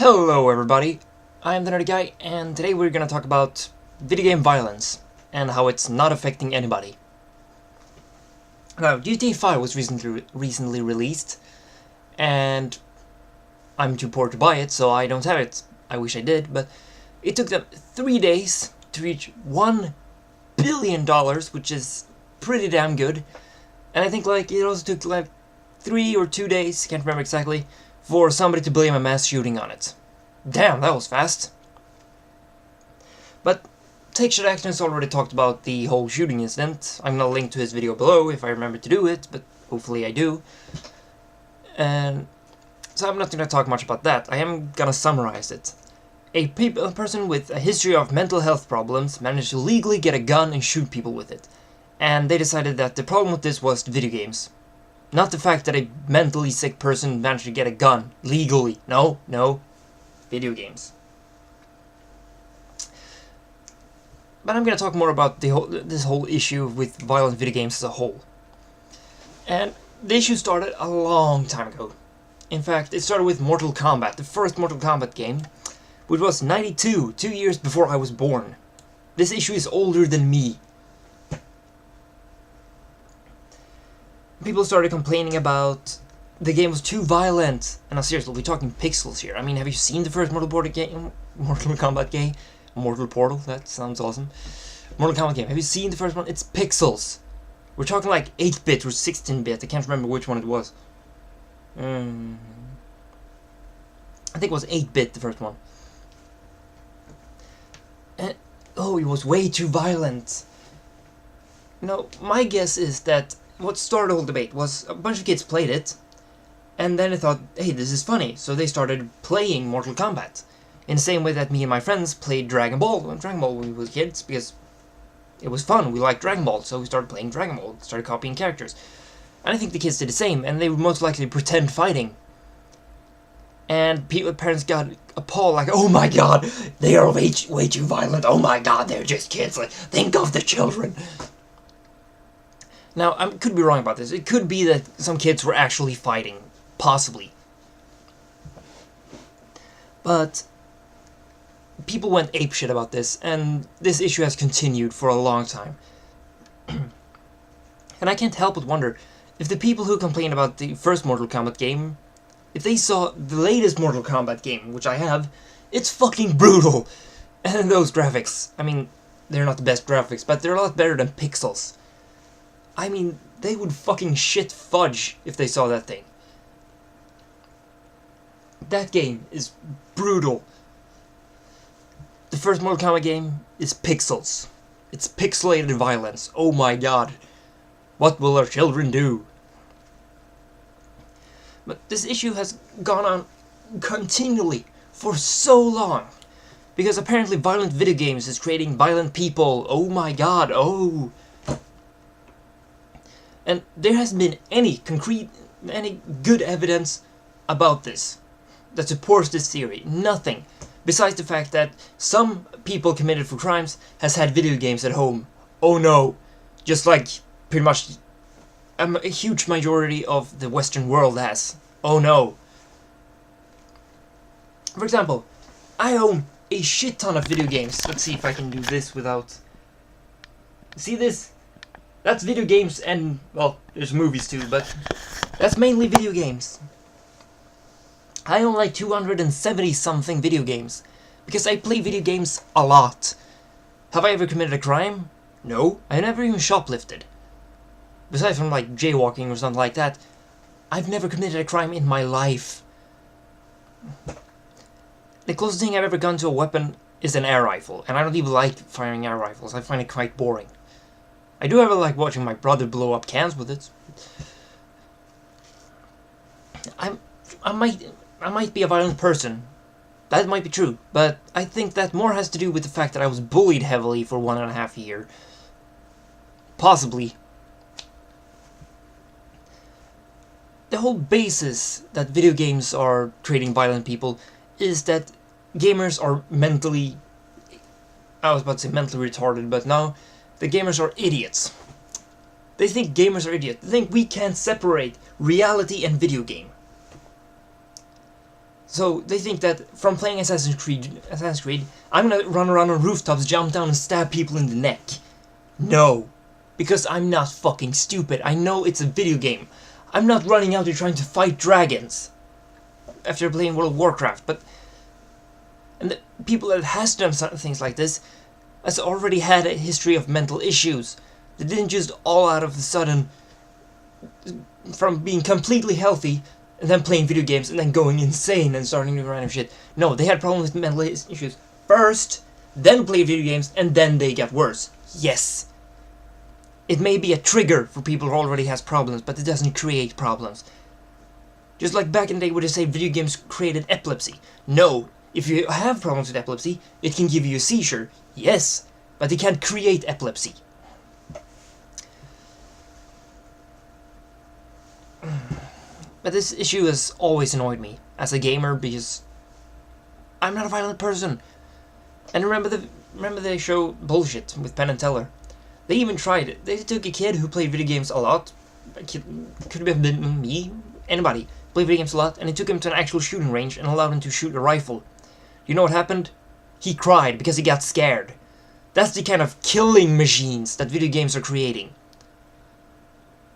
Hello everybody, I'm the Nerdy Guy, and today we're gonna talk about video game violence and how it's not affecting anybody. Now, GTA 5 was recently released, and I'm too poor to buy it, so I don't have it. I wish I did, but it took them 3 days to reach $1 billion, which is pretty damn good. And I think it also took 3 or 2 days, can't remember exactly, for somebody to blame a mass shooting on it. Damn, that was fast. But Take Shot Action has already talked about the whole shooting incident. I'm gonna link to his video below if I remember to do it, but hopefully I do. And so I'm not gonna talk much about that. I am gonna summarize it. A person with a history of mental health problems managed to legally get a gun and shoot people with it. And they decided that the problem with this was video games. Not the fact that a mentally sick person managed to get a gun legally. No. Video games. But I'm gonna talk more about this whole issue with violent video games as a whole. And the issue started a long time ago. In fact, it started with Mortal Kombat, the first Mortal Kombat game, which was 92, 2 years before I was born. This issue is older than me. People started complaining about the game was too violent. And now seriously, we're talking pixels here. I mean, have you seen the first Mortal Kombat game? Mortal Portal? That sounds awesome. Mortal Kombat game. Have you seen the first one? It's pixels. We're talking like 8-bit or 16-bit. I can't remember which one it was. I think it was 8-bit, the first one. And, oh, it was way too violent. No, my guess is that what started the whole debate was a bunch of kids played it, and then they thought, hey, this is funny, so they started playing Mortal Kombat. In the same way that me and my friends played Dragon Ball when we were kids, because it was fun, we liked Dragon Ball, so we started playing Dragon Ball, started copying characters. And I think the kids did the same, and they would most likely pretend fighting. And parents got appalled, like, oh my god, they are way too violent, oh my god, they're just kids, like, think of the children. Now, I could be wrong about this. It could be that some kids were actually fighting. Possibly. But people went apeshit about this, and this issue has continued for a long time. And I can't help but wonder if the people who complained about the first Mortal Kombat game, if they saw the latest Mortal Kombat game, which I have, it's fucking brutal. And those graphics, I mean, they're not the best graphics, but they're a lot better than pixels. I mean, they would fucking shit fudge if they saw that thing. That game is brutal. The first Mortal Kombat game is pixels. It's pixelated violence. Oh my god. What will our children do? But this issue has gone on continually for so long. Because apparently violent video games is creating violent people. Oh my god, oh. And there hasn't been any good evidence about this that supports this theory. Nothing. Besides the fact that some people committed for crimes has had video games at home. Oh no. Just like pretty much a huge majority of the Western world has. Oh no. For example, I own a shit ton of video games. Let's see if I can do this without... See this? That's video games and, well, there's movies too, but that's mainly video games. I own like 270 something video games, because I play video games a lot. Have I ever committed a crime? No, I never even shoplifted. Besides from like jaywalking or something like that, I've never committed a crime in my life. The closest thing I've ever gone to a weapon is an air rifle, and I don't even like firing air rifles. I find it quite boring. I do ever like watching my brother blow up cans with it. I might be a violent person. That might be true, but I think that more has to do with the fact that I was bullied heavily for 1.5 years. Possibly. The whole basis that video games are creating violent people is that gamers are mentally... I was about to say mentally retarded, but no. The gamers are idiots. They think gamers are idiots. They think we can't separate reality and video game. So they think that from playing Assassin's Creed, I'm gonna run around on rooftops, jump down and stab people in the neck. No. Because I'm not fucking stupid. I know it's a video game. I'm not running out here trying to fight dragons after playing World of Warcraft, and the people that has done things like this has already had a history of mental issues. They didn't just all out of a sudden, from being completely healthy and then playing video games and then going insane and starting doing random shit. No, they had problems with mental issues first, then played video games, and then they got worse. Yes. It may be a trigger for people who already has problems, but it doesn't create problems. Just like back in the day where they say video games created epilepsy. No, if you have problems with epilepsy, it can give you a seizure. Yes, but it can't create epilepsy. But this issue has always annoyed me as a gamer because I'm not a violent person. And remember the show Bullshit with Penn and Teller? They even tried it. They took a kid who played video games a lot. Could have been me, anybody. Played video games a lot, and they took him to an actual shooting range and allowed him to shoot a rifle. You know what happened? He cried because he got scared. That's the kind of killing machines that video games are creating.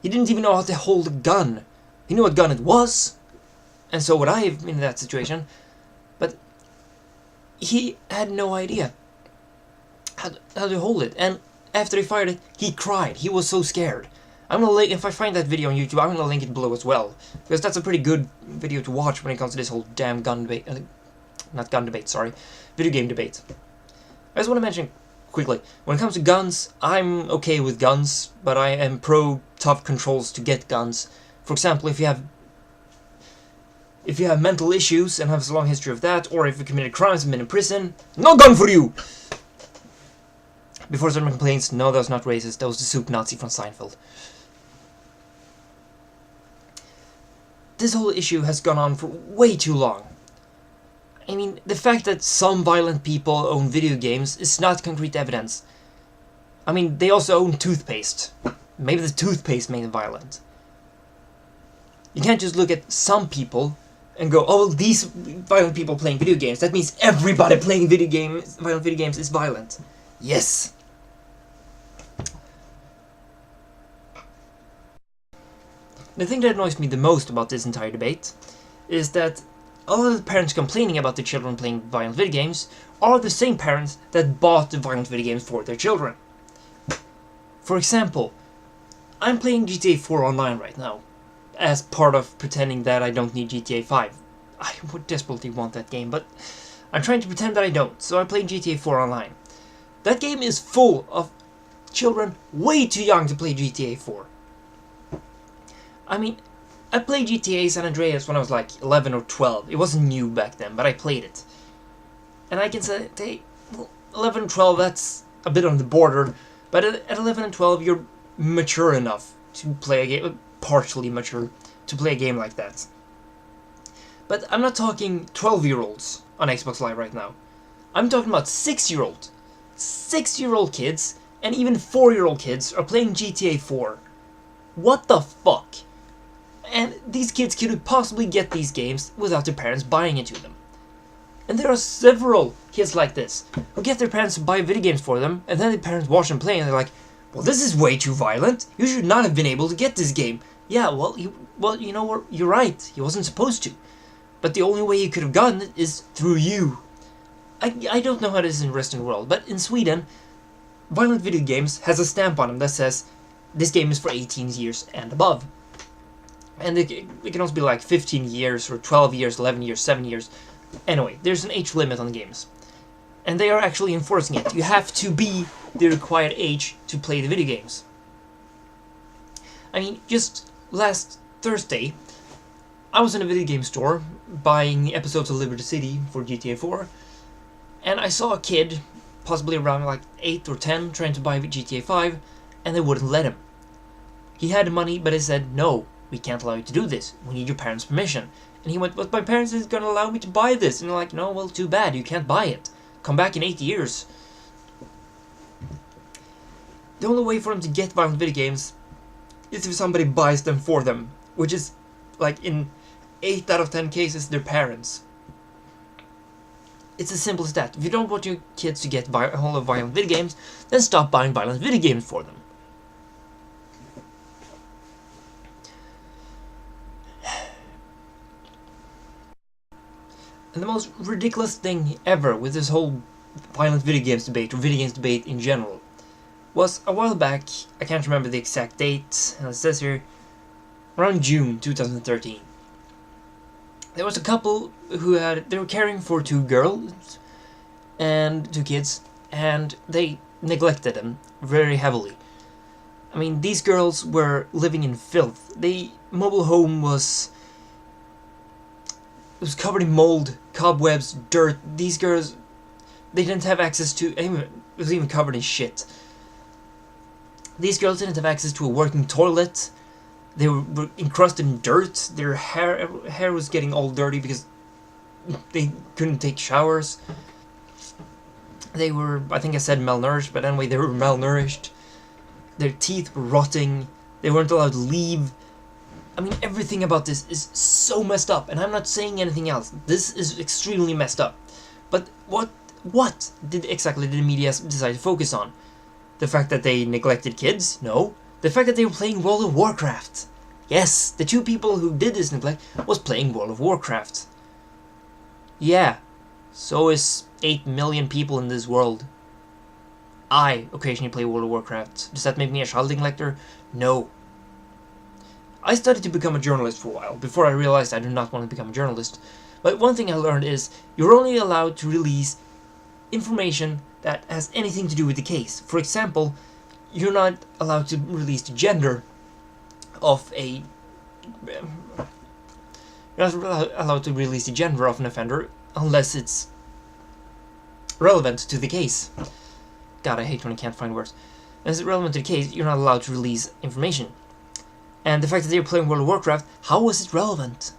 He didn't even know how to hold a gun. He knew what gun it was, and so would I have in that situation, but he had no idea how to hold it, and after he fired it, he cried. He was so scared. I'm gonna link, if I find that video on YouTube, I'm gonna link it below as well, because that's a pretty good video to watch when it comes to this whole damn gun debate, not gun debate, sorry, video game debate. I just want to mention quickly, when it comes to guns, I'm okay with guns, but I am pro tough controls to get guns. For example, if you have mental issues and have a long history of that, or if you committed crimes and been in prison, no gun for you! Before someone complains, no, that was not racist, that was the soup Nazi from Seinfeld. This whole issue has gone on for way too long. I mean, the fact that some violent people own video games is not concrete evidence. I mean, they also own toothpaste. Maybe the toothpaste made them violent. You can't just look at some people and go, oh, these violent people playing video games, that means everybody playing violent video games is violent. Yes. The thing that annoys me the most about this entire debate is that all of the parents complaining about their children playing violent video games are the same parents that bought the violent video games for their children. For example, I'm playing GTA 4 online right now, as part of pretending that I don't need GTA 5. I would desperately want that game, but I'm trying to pretend that I don't, so I'm playing GTA 4 online. That game is full of children way too young to play GTA 4. I mean, I played GTA San Andreas when I was like 11 or 12. It wasn't new back then, but I played it. And I can say, well, 11 and 12, that's a bit on the border, but at 11 and 12, you're mature enough to play a game, partially mature, to play a game like that. But I'm not talking 12-year-olds on Xbox Live right now. I'm talking about 6-year-olds. 6-year-old kids, and even 4-year-old kids are playing GTA 4. What the fuck? And these kids couldn't possibly get these games without their parents buying it to them. And there are several kids like this, who get their parents to buy video games for them, and then their parents watch them play and they're like, well, this is way too violent. You should not have been able to get this game. Yeah, well, you know what? You're right. He wasn't supposed to. But the only way he could have gotten it is through you. I don't know how it is in the Western world, but in Sweden, violent video games has a stamp on them that says, this game is for 18 years and above. And it can also be like 15 years, or 12 years, 11 years, 7 years. Anyway, there's an age limit on the games. And they are actually enforcing it. You have to be the required age to play the video games. I mean, just last Thursday, I was in a video game store buying episodes of Liberty City for GTA 4, and I saw a kid, possibly around like 8 or 10, trying to buy GTA 5, and they wouldn't let him. He had the money, but they said, no, we can't allow you to do this. We need your parents' permission. And he went, but my parents is going to allow me to buy this. And they're like, no, well, too bad, you can't buy it. Come back in 8 years. The only way for them to get violent video games is if somebody buys them for them, which is, like, in 8 out of 10 cases, their parents. It's as simple as that. If you don't want your kids to get a hold of violent video games, then stop buying violent video games for them. And the most ridiculous thing ever with this whole violent video games debate, or video games debate in general, was a while back, I can't remember the exact date, and it says here, around June 2013. There was a couple who they were caring for 2 girls and 2 kids, and they neglected them very heavily. I mean, these girls were living in filth. The mobile home was covered in mold, cobwebs, dirt. These girls, they didn't have access to, it was even covered in shit. These girls didn't have access to a working toilet. They were encrusted in dirt. Their hair was getting all dirty because they couldn't take showers. They were, I think I said malnourished, but anyway, they were malnourished. Their teeth were rotting. They weren't allowed to leave. I mean, everything about this is so messed up, and I'm not saying anything else. This is extremely messed up. But what exactly did the media decide to focus on? The fact that they neglected kids? No. The fact that they were playing World of Warcraft. Yes, the 2 people who did this neglect was playing World of Warcraft. Yeah, so is 8 million people in this world. I occasionally play World of Warcraft. Does that make me a child neglector? No. I studied to become a journalist for a while, before I realized I did not want to become a journalist. But one thing I learned is, you're only allowed to release information that has anything to do with the case. For example, you're not allowed to release the gender of a... You're not allowed to release the gender of an offender unless it's relevant to the case. God, I hate when I can't find words. Unless it's relevant to the case, you're not allowed to release information. And the fact that they were playing World of Warcraft, how was it relevant?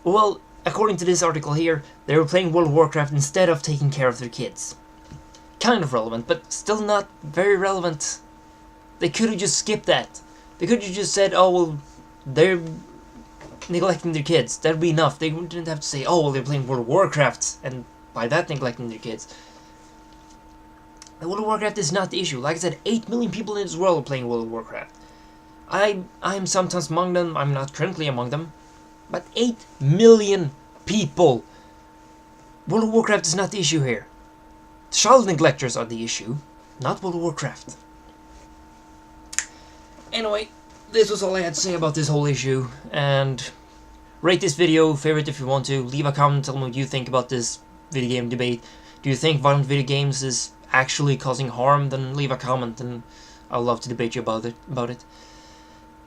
Well, according to this article here, they were playing World of Warcraft instead of taking care of their kids. Kind of relevant, but still not very relevant. They could have just skipped that. They could have just said, oh, well, they're neglecting their kids. That would be enough. They didn't have to say, oh, well, they're playing World of Warcraft, and by that neglecting their kids. The World of Warcraft is not the issue. Like I said, 8 million people in this world are playing World of Warcraft. I'm sometimes among them. I'm not currently among them. But 8 million people. World of Warcraft is not the issue here. Child neglectors are the issue, not World of Warcraft. Anyway, this was all I had to say about this whole issue, and rate this video, favorite if you want to, leave a comment, tell me what you think about this video game debate. Do you think violent video games is actually causing harm? Then leave a comment, and I'll love to debate you about it.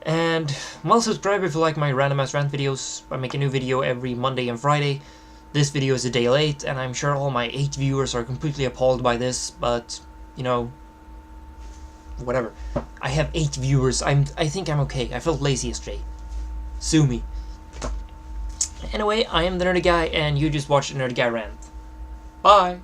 And, well, subscribe if you like my random ass rant videos. I make a new video every Monday and Friday. This video is a day late, and I'm sure all my 8 viewers are completely appalled by this, but, you know, whatever. I have 8 viewers. I think I'm okay. I felt lazy yesterday. Sue me. Anyway, I am the Nerdy Guy, and you just watched a Nerdy Guy rant. Bye!